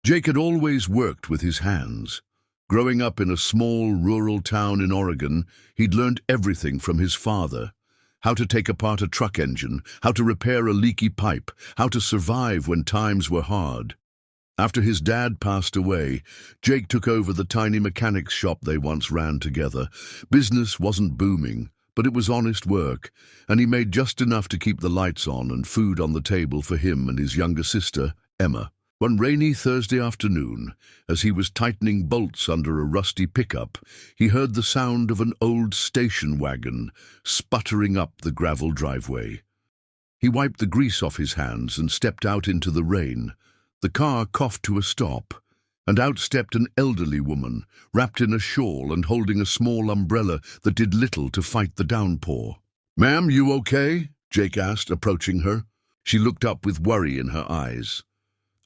Jake had always worked with his hands. Growing up in a small rural town in Oregon, he'd learned everything from his father. How to take apart a truck engine, how to repair a leaky pipe, how to survive when times were hard. After his dad passed away, Jake took over the tiny mechanics shop they once ran together. Business wasn't booming, but it was honest work, and he made just enough to keep the lights on and food on the table for him and his younger sister, Emma. One rainy Thursday afternoon, as he was tightening bolts under a rusty pickup, he heard the sound of an old station wagon sputtering up the gravel driveway. He wiped the grease off his hands and stepped out into the rain. The car coughed to a stop, and out stepped an elderly woman, wrapped in a shawl and holding a small umbrella that did little to fight the downpour. "Ma'am, you okay?" Jake asked, approaching her. She looked up with worry in her eyes.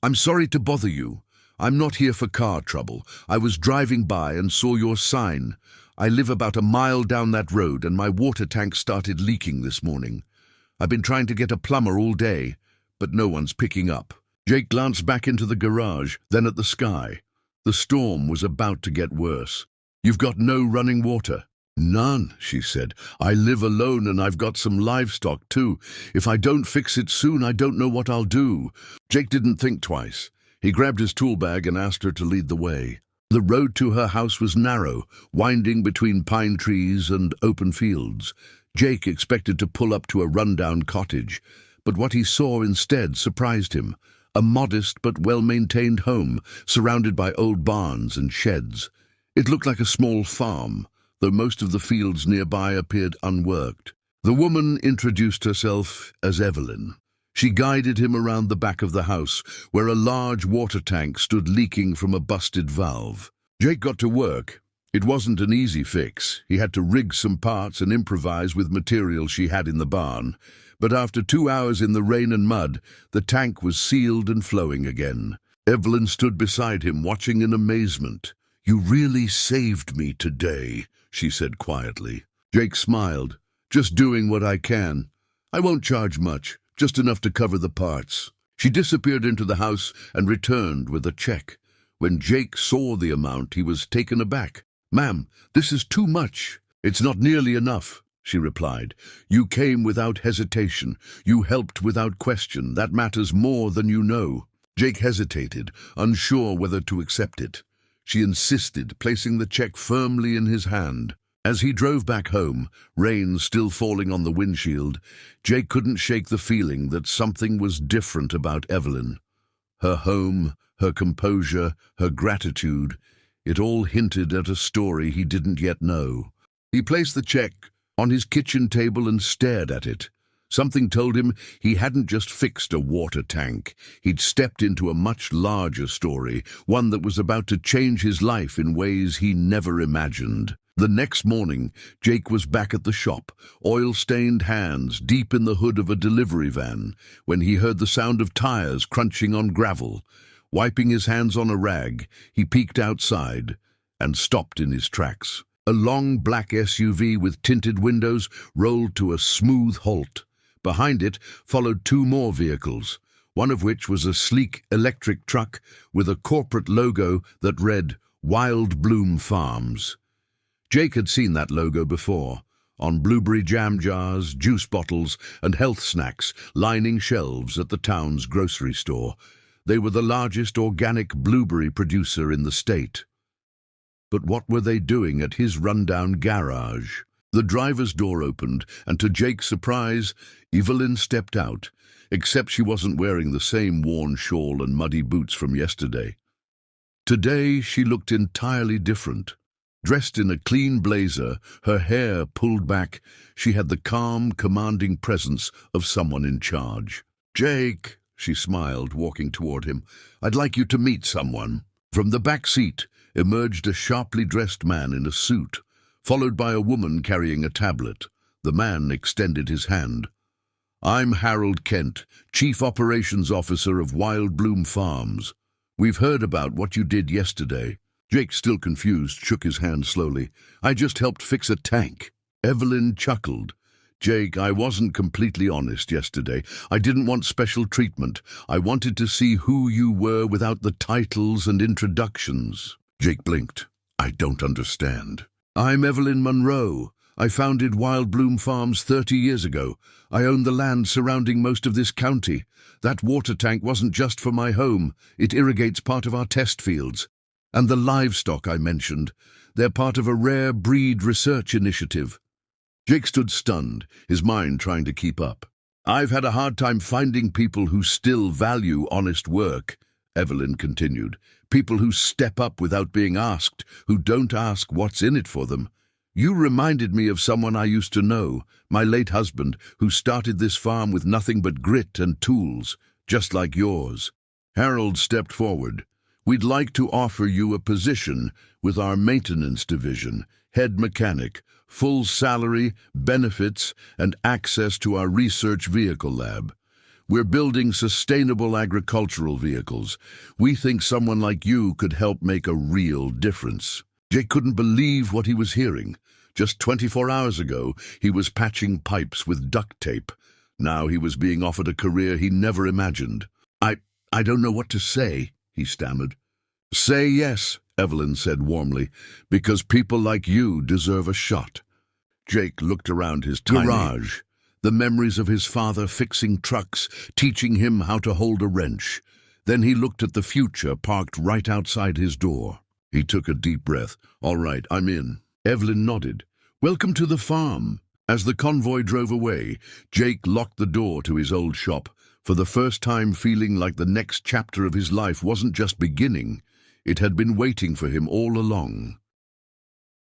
"I'm sorry to bother you. I'm not here for car trouble. I was driving by and saw your sign. I live about a mile down that road and my water tank started leaking this morning. I've been trying to get a plumber all day, but no one's picking up." Jake glanced back into the garage, then at the sky. The storm was about to get worse. "You've got no running water?" "None," she said. "I live alone and I've got some livestock too. If I don't fix it soon, I don't know what I'll do." Jake didn't think twice. He grabbed his tool bag and asked her to lead the way. The road to her house was narrow, winding between pine trees and open fields. Jake expected to pull up to a rundown cottage, but what he saw instead surprised him. A modest but well-maintained home, surrounded by old barns and sheds. It looked like a small farm, though most of the fields nearby appeared unworked. The woman introduced herself as Evelyn. She guided him around the back of the house, where a large water tank stood leaking from a busted valve. Jake got to work. It wasn't an easy fix. He had to rig some parts and improvise with material she had in the barn. But after 2 hours in the rain and mud, the tank was sealed and flowing again. Evelyn stood beside him, watching in amazement. "You really saved me today," she said quietly. Jake smiled. "Just doing what I can. I won't charge much, just enough to cover the parts." She disappeared into the house and returned with a check. When Jake saw the amount, he was taken aback. "Ma'am, this is too much." "It's not nearly enough," she replied. "You came without hesitation. You helped without question. That matters more than you know." Jake hesitated, unsure whether to accept it. She insisted, placing the check firmly in his hand. As he drove back home, rain still falling on the windshield, Jake couldn't shake the feeling that something was different about Evelyn. Her home, her composure, her gratitude, it all hinted at a story he didn't yet know. He placed the check on his kitchen table and stared at it. Something told him he hadn't just fixed a water tank. He'd stepped into a much larger story, one that was about to change his life in ways he never imagined. The next morning, Jake was back at the shop, oil-stained hands deep in the hood of a delivery van, when he heard the sound of tires crunching on gravel. Wiping his hands on a rag, he peeked outside and stopped in his tracks. A long black SUV with tinted windows rolled to a smooth halt. Behind it followed 2 more vehicles, one of which was a sleek electric truck with a corporate logo that read Wild Bloom Farms. Jake had seen that logo before, on blueberry jam jars, juice bottles, and health snacks lining shelves at the town's grocery store. They were the largest organic blueberry producer in the state. But what were they doing at his rundown garage? The driver's door opened, and to Jake's surprise, Evelyn stepped out, except she wasn't wearing the same worn shawl and muddy boots from yesterday. Today she looked entirely different. Dressed in a clean blazer, her hair pulled back, she had the calm, commanding presence of someone in charge. "Jake," she smiled, walking toward him, "I'd like you to meet someone." From the back seat emerged a sharply dressed man in a suit, followed by a woman carrying a tablet. The man extended his hand. "I'm Harold Kent, Chief Operations Officer of Wild Bloom Farms. We've heard about what you did yesterday." Jake, still confused, shook his hand slowly. "I just helped fix a tank." Evelyn chuckled. Jake, I wasn't completely honest yesterday. I didn't want special treatment. I wanted to see who you were without the titles and introductions. Jake blinked. I don't understand. I'm Evelyn Monroe. I founded Wild Bloom Farms 30 years ago. I own the land surrounding most of this county. That water tank wasn't just for my home. It irrigates part of our test fields. And the livestock I mentioned, they're part of a rare breed research initiative. Jake stood stunned, his mind trying to keep up. I've had a hard time finding people who still value honest work, Evelyn continued. People who step up without being asked, who don't ask what's in it for them. You reminded me of someone I used to know, my late husband, who started this farm with nothing but grit and tools, just like yours. Harold stepped forward. We'd like to offer you a position with our maintenance division, head mechanic, full salary, benefits, and access to our research vehicle lab. We're building sustainable agricultural vehicles. We think someone like you could help make a real difference. Jake couldn't believe what he was hearing. Just 24 hours ago, he was patching pipes with duct tape. Now he was being offered a career he never imagined. I don't know what to say, he stammered. Say yes, Evelyn said warmly, because people like you deserve a shot. Jake looked around his garage, the memories of his father fixing trucks, teaching him how to hold a wrench. Then he looked at the future parked right outside his door. He took a deep breath. All right, I'm in. Evelyn nodded. Welcome to the farm. As the convoy drove away, Jake locked the door to his old shop, for the first time feeling like the next chapter of his life wasn't just beginning. It had been waiting for him all along.